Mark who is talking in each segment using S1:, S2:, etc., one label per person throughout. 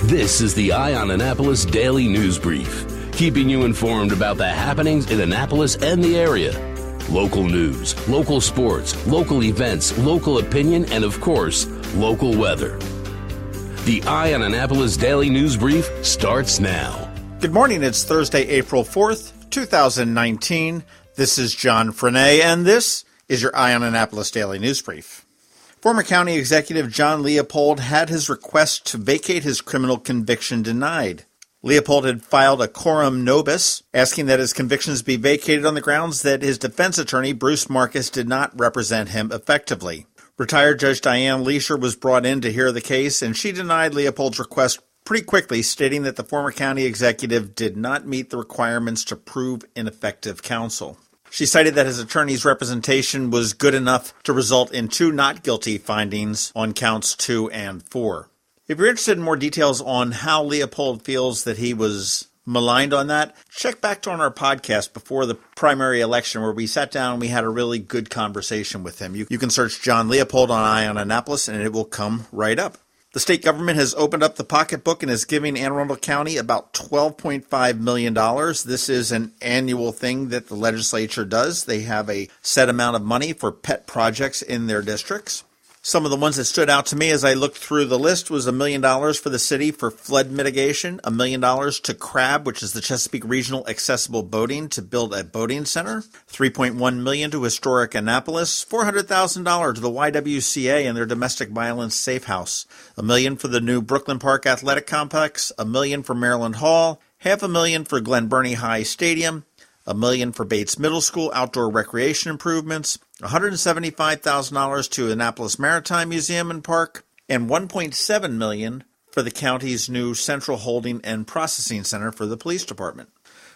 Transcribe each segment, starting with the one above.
S1: This is the Eye on Annapolis Daily News Brief, keeping you informed about the happenings in Annapolis and the area. Local news, local sports, local events, local opinion, and of course, local weather. The Eye on Annapolis Daily News Brief starts now.
S2: Good morning. It's Thursday, April 4th, 2019. This is John Frenaye, and this is your Eye on Annapolis Daily News Brief. Former County Executive John Leopold had his request to vacate his criminal conviction denied. Leopold had filed a coram nobis, asking that his convictions be vacated on the grounds that his defense attorney, Bruce Marcus, did not represent him effectively. Retired Judge Diane Leisure was brought in to hear the case, and she denied Leopold's request pretty quickly, stating that the former county executive did not meet the requirements to prove ineffective counsel. She cited that his attorney's representation was good enough to result in 2 not guilty findings on counts 2 and 4. If you're interested in more details on how Leopold feels that he was maligned on that, check back on our podcast before the primary election where we sat down and we had a really good conversation with him. You can search John Leopold on Eye on Annapolis and it will come right up. The state government has opened up the pocketbook and is giving Anne Arundel County about $12.5 million. This is an annual thing that the legislature does. They have a set amount of money for pet projects in their districts. Some of the ones that stood out to me as I looked through the list was $1 million for the city for flood mitigation, $1 million to CRAB, which is the Chesapeake Regional Accessible Boating, to build a boating center, $3.1 million to Historic Annapolis, $400,000 to the YWCA and their Domestic Violence Safe House, $1 million for the new Brooklyn Park Athletic Complex, $1 million for Maryland Hall, $500,000 for Glen Burnie High Stadium, $1 million for Bates Middle School outdoor recreation improvements, $175,000 to Annapolis Maritime Museum and Park, and $1.7 million for the county's new Central Holding and Processing Center for the Police Department.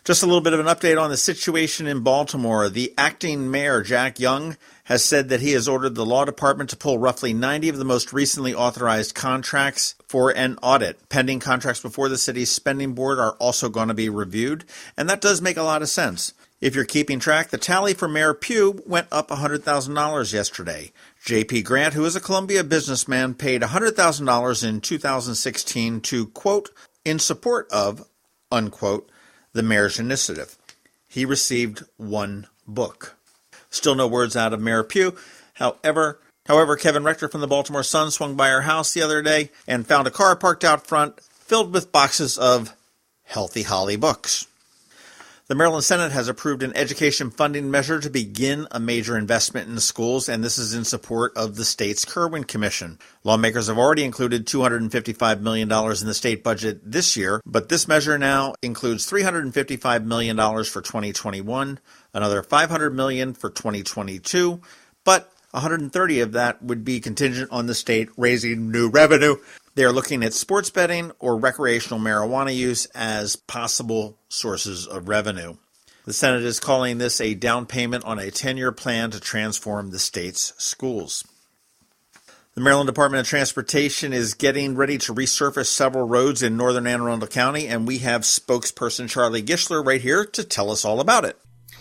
S2: Just a little bit of an update on the situation in Baltimore. The acting mayor, Jack Young, has said that he has ordered the law department to pull roughly 90 of the most recently authorized contracts for an audit. Pending contracts before the city's spending board are also going to be reviewed, and that does make a lot of sense. If you're keeping track, the tally for Mayor Pugh went up $100,000 yesterday. J.P. Grant, who is a Columbia businessman, paid $100,000 in 2016 to, quote, in support of, unquote, the mayor's initiative. He received 1 book. Still no words out of Mayor Pugh. However, Kevin Rector from the Baltimore Sun swung by our house the other day and found a car parked out front filled with boxes of Healthy Holly books. The Maryland Senate has approved an education funding measure to begin a major investment in schools, and this is in support of the state's Kirwin Commission. Lawmakers have already included $255 million in the state budget this year, but this measure now includes $355 million for 2021, another $500 million for 2022, but $130 of that would be contingent on the state raising new revenue. They are looking at sports betting or recreational marijuana use as possible sources of revenue. The Senate is calling this a down payment on a 10-year plan to transform the state's schools. The Maryland Department of Transportation is getting ready to resurface several roads in northern Anne Arundel County, and we have spokesperson Charlie Gischler right here to tell us all about it.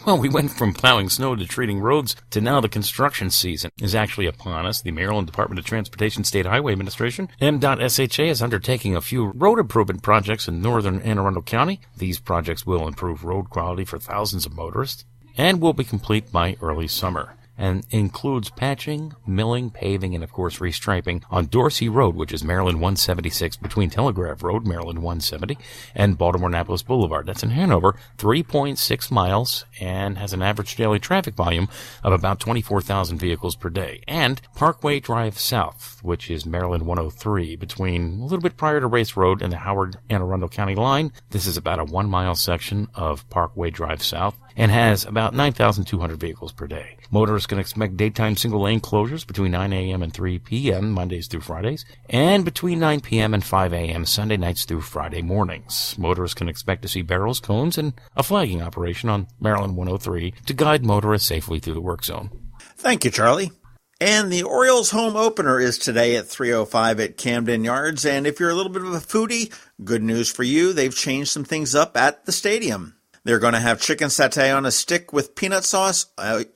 S3: Well, we went from plowing snow to treating roads to now the construction season is actually upon us. The Maryland Department of Transportation State Highway Administration, MDOT-SHA, is undertaking a few road improvement projects in northern Anne Arundel County. These projects will improve road quality for thousands of motorists and will be complete by early summer, and includes patching, milling, paving, and of course restriping on Dorsey Road, which is Maryland 176 between Telegraph Road, Maryland 170, and Baltimore-Annapolis Boulevard. That's in Hanover, 3.6 miles, and has an average daily traffic volume of about 24,000 vehicles per day. And Parkway Drive South, which is Maryland 103 between a little bit prior to Race Road and the Howard-Anne Arundel County line. This is about a 1-mile section of Parkway Drive South and has about 9,200 vehicles per day. Motorists can expect daytime single-lane closures between 9 a.m. and 3 p.m. Mondays through Fridays, and between 9 p.m. and 5 a.m. Sunday nights through Friday mornings. Motorists can expect to see barrels, cones, and a flagging operation on Maryland 103 to guide motorists safely through the work zone.
S2: Thank you, Charlie. And the Orioles home opener is today at 3:05 at Camden Yards, and if you're a little bit of a foodie, good news for you, they've changed some things up at the stadium. They're going to have chicken satay on a stick with peanut sauce,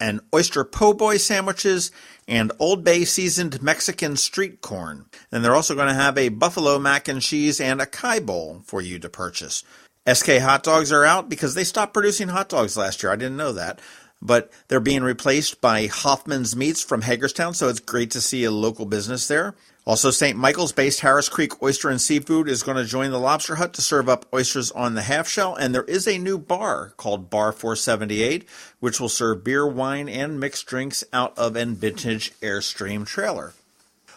S2: and oyster po' boy sandwiches, and Old Bay seasoned Mexican street corn. And they're also going to have a buffalo mac and cheese and a kai bowl for you to purchase. SK hot dogs are out because they stopped producing hot dogs last year. I didn't know that. But they're being replaced by Hoffman's Meats from Hagerstown, so it's great to see a local business there. Also, St. Michael's-based Harris Creek Oyster and Seafood is going to join the Lobster Hut to serve up oysters on the half shell, and there is a new bar called Bar 478, which will serve beer, wine, and mixed drinks out of a vintage Airstream trailer.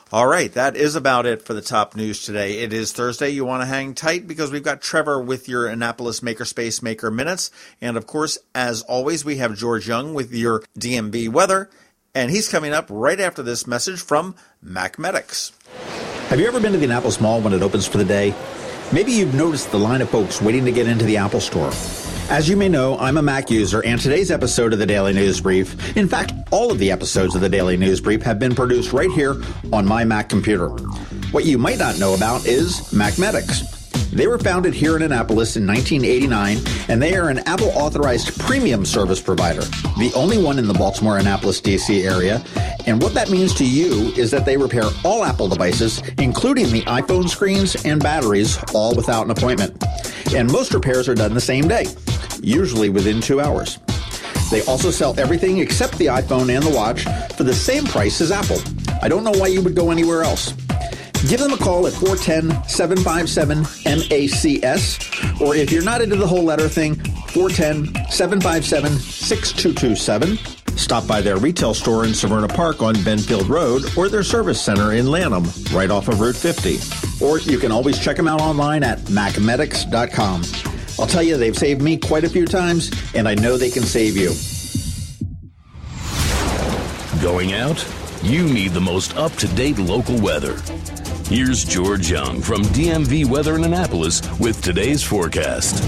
S2: All right, that is about it for the top news today. It is Thursday. You want to hang tight because we've got Trevor with your Annapolis Makerspace Maker Minutes. And, of course, as always, we have George Young with your DMV Weather. And he's coming up right after this message from Mac-Medics.
S4: Have you ever been to the Annapolis Mall when it opens for the day? Maybe you've noticed the line of folks waiting to get into the Apple Store. As you may know, I'm a Mac user, and today's episode of the Daily News Brief, in fact, all of the episodes of the Daily News Brief have been produced right here on my Mac computer. What you might not know about is Mac-Medics. They were founded here in Annapolis in 1989, and they are an Apple-authorized premium service provider, the only one in the Baltimore-Annapolis, D.C. area. And what that means to you is that they repair all Apple devices, including the iPhone screens and batteries, all without an appointment. And most repairs are done the same day, usually within 2 hours. They also sell everything except the iPhone and the watch for the same price as Apple. I don't know why you would go anywhere else. Give them a call at 410-757-MACS, or if you're not into the whole letter thing, 410-757-6227. Stop by their retail store in Severna Park on Benfield Road, or their service center in Lanham, right off of Route 50. Or you can always check them out online at macmedics.com. I'll tell you, they've saved me quite a few times, and I know they can save you.
S1: Going out? You need the most up-to-date local weather. Here's George Young from DMV Weather in Annapolis with today's forecast.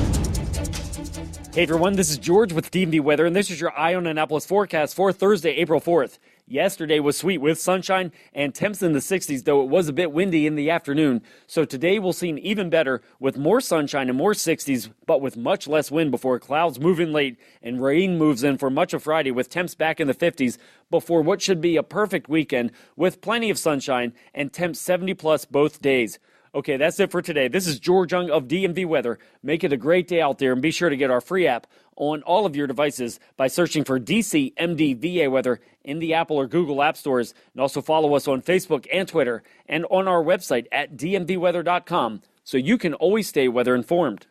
S5: Hey everyone, this is George with DMV Weather, and this is your Eye on Annapolis forecast for Thursday, April 4th. Yesterday was sweet with sunshine and temps in the 60s, though it was a bit windy in the afternoon. So today will seem even better with more sunshine and more 60s, but with much less wind before clouds move in late and rain moves in for much of Friday with temps back in the 50s before what should be a perfect weekend with plenty of sunshine and temps 70 plus both days. Okay, that's it for today. This is George Young of DMV Weather. Make it a great day out there, and be sure to get our free app on all of your devices by searching for DCMDVA Weather in the Apple or Google App Stores. And also follow us on Facebook and Twitter and on our website at dmvweather.com so you can always stay weather informed.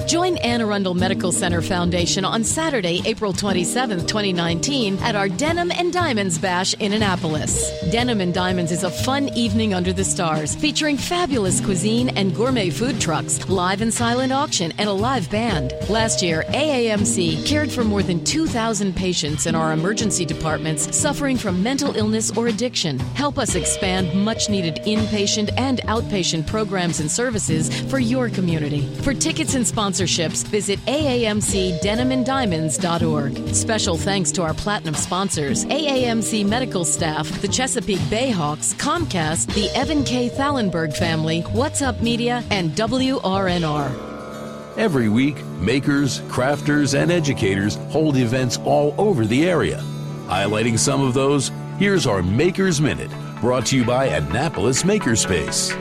S6: Join Anne Arundel Medical Center Foundation on Saturday, April 27, 2019 at our Denim and Diamonds Bash in Annapolis. Denim and Diamonds is a fun evening under the stars featuring fabulous cuisine and gourmet food trucks, live and silent auction, and a live band. Last year, AAMC cared for more than 2,000 patients in our emergency departments suffering from mental illness or addiction. Help us expand much-needed inpatient and outpatient programs and services for your community. For tickets and sponsorships, visit aamcdenimanddiamonds.org. Special thanks to our platinum sponsors, AAMC medical staff, the Chesapeake Bayhawks, Comcast, the Evan K. Thallenberg family, What's Up Media, and WRNR.
S1: Every week, makers, crafters, and educators hold events all over the area. Highlighting some of those, here's our Makers Minute, brought to you by Annapolis Makerspace.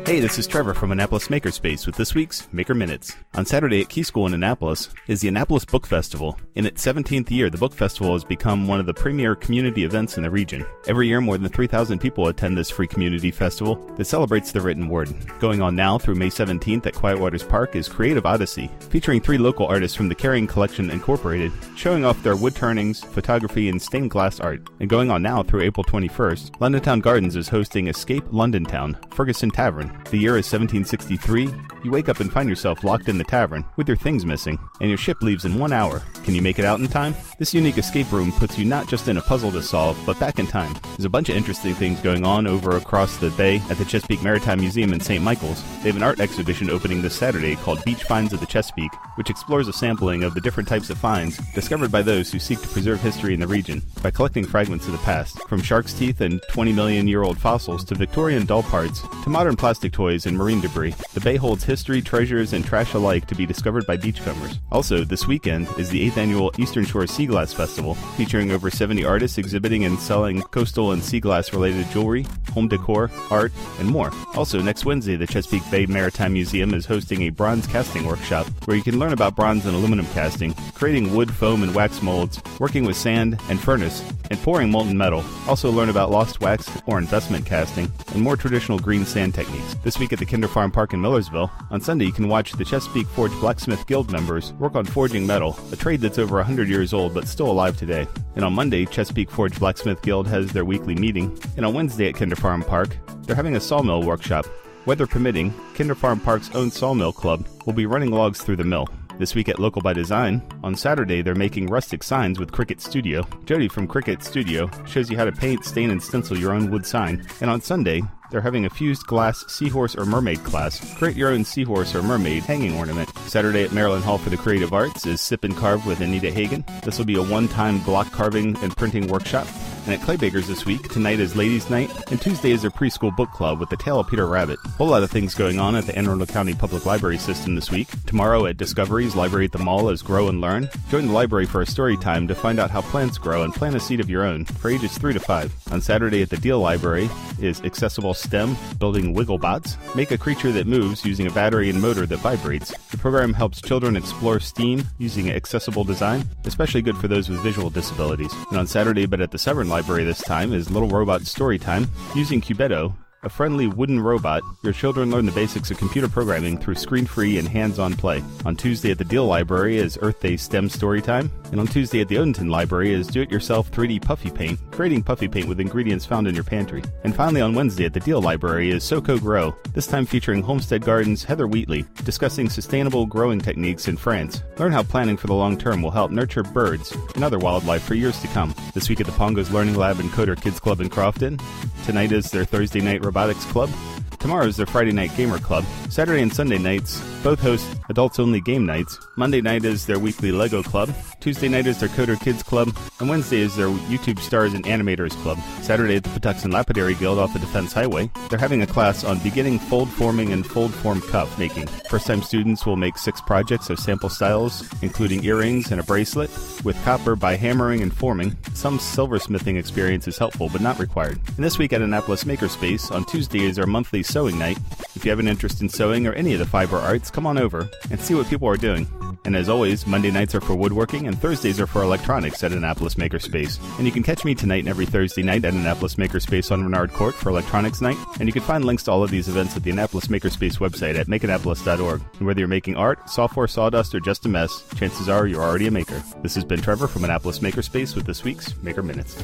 S7: Hey, this is Trevor from Annapolis Makerspace with this week's Maker Minutes. On Saturday at Key School in Annapolis is the Annapolis Book Festival. In its 17th year, the Book Festival has become one of the premier community events in the region. Every year, more than 3,000 people attend this free community festival that celebrates the written word. Going on now through May 17th at Quiet Waters Park is Creative Odyssey, featuring 3 local artists from the Carrying Collection Incorporated, showing off their wood turnings, photography, and stained glass art. And going on now through April 21st, Londontown Gardens is hosting Escape Londontown, Ferguson Tavern. The year is 1763. You wake up and find yourself locked in the tavern with your things missing, and your ship leaves in 1 hour. Can you make it out in time? This unique escape room puts you not just in a puzzle to solve, but back in time. There's a bunch of interesting things going on over across the bay at the Chesapeake Maritime Museum in St. Michael's. They have an art exhibition opening this Saturday called Beach Finds of the Chesapeake, which explores a sampling of the different types of finds discovered by those who seek to preserve history in the region by collecting fragments of the past, from shark's teeth and 20-million-year-old fossils to Victorian doll parts to modern plastic plastic toys, and marine debris. The bay holds history, treasures, and trash alike to be discovered by beachcombers. Also, this weekend is the 8th annual Eastern Shore Sea Glass Festival, featuring over 70 artists exhibiting and selling coastal and sea glass related jewelry, home decor, art, and more. Also, next Wednesday, the Chesapeake Bay Maritime Museum is hosting a bronze casting workshop where you can learn about bronze and aluminum casting, creating wood, foam, and wax molds, working with sand and furnace, and pouring molten metal. Also learn about lost wax or investment casting, and more traditional green sand techniques. This week at the Kinder Farm Park in Millersville, on Sunday you can watch the Chesapeake Forge Blacksmith Guild members work on forging metal, a trade that's over 100 years old but still alive today. And on Monday, Chesapeake Forge Blacksmith Guild has their weekly meeting. And on Wednesday at Kinder Farm Park, they're having a sawmill workshop. Weather permitting, Kinder Farm Park's own sawmill club will be running logs through the mill. This week at Local by Design, on Saturday they're making rustic signs with Cricut Studio. Jody from Cricut Studio shows you how to paint, stain, and stencil your own wood sign. And on Sunday, they're having a fused glass seahorse or mermaid class. Create your own seahorse or mermaid hanging ornament. Saturday at Maryland Hall for the Creative Arts is Sip and Carve with Anita Hagen. This will be a one-time block carving and printing workshop. And at Claybakers this week, tonight is Ladies' Night, and Tuesday is their preschool book club with The Tale of Peter Rabbit. A whole lot of things going on at the Anne Arundel County Public Library System this week. Tomorrow at Discovery's Library at the Mall is Grow and Learn. Join the library for a story time to find out how plants grow and plant a seed of your own for ages 3 to 5. On Saturday at the Deal Library is Accessible STEM, building Wigglebots. Make a creature that moves using a battery and motor that vibrates. The program helps children explore STEAM using accessible design, especially good for those with visual disabilities. And on Saturday, but at the Severn Library this time, is Little Robot Storytime. Using Cubetto, a friendly wooden robot, your children learn the basics of computer programming through screen-free and hands-on play. On Tuesday at the Deal Library is Earth Day STEM Storytime. And on Tuesday at the Odenton Library is Do-It-Yourself 3D Puffy Paint, creating puffy paint with ingredients found in your pantry. And finally on Wednesday at the Deal Library is SoCo Grow, this time featuring Homestead Gardens' Heather Wheatley, discussing sustainable growing techniques in France. Learn how planning for the long term will help nurture birds and other wildlife for years to come. This week at the Pongos Learning Lab and Coder Kids Club in Crofton. Tonight is their Thursday night robotics club. Tomorrow is their Friday night gamer club. Saturday and Sunday nights both host adults-only game nights. Monday night is their weekly Lego club. Tuesday night is their Coder Kids Club. And Wednesday is their YouTube Stars and Animators Club. Saturday at the Patuxent Lapidary Guild off the Defense Highway, they're having a class on beginning fold forming and fold form cuff making. First-time students will make 6 projects of sample styles, including earrings and a bracelet, with copper by hammering and forming. Some silversmithing experience is helpful, but not required. And this week at Annapolis Makerspace, on Tuesday is our monthly sewing night. If you have an interest in sewing or any of the fiber arts, come on over and see what people are doing. And as always, Monday nights are for woodworking and Thursdays are for electronics at Annapolis Makerspace. And you can catch me tonight and every Thursday night at Annapolis Makerspace on Renard Court for Electronics Night. And you can find links to all of these events at the Annapolis Makerspace website at makeannapolis.org. And whether you're making art, software, sawdust, or just a mess, chances are you're already a maker. This has been Trevor from Annapolis Makerspace with this week's Maker Minutes.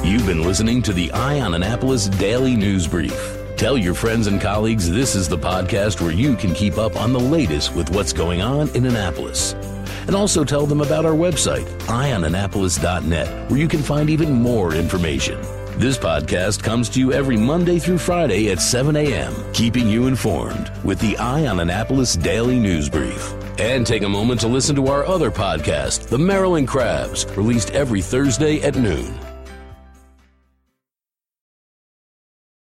S1: You've been listening to the Eye on Annapolis Daily News Brief. Tell your friends and colleagues this is the podcast where you can keep up on the latest with what's going on in Annapolis. And also tell them about our website, eyeonannapolis.net, where you can find even more information. This podcast comes to you every Monday through Friday at 7 a.m., keeping you informed with the Eye on Annapolis Daily News Brief. And take a moment to listen to our other podcast, The Maryland Crabs, released every Thursday at noon.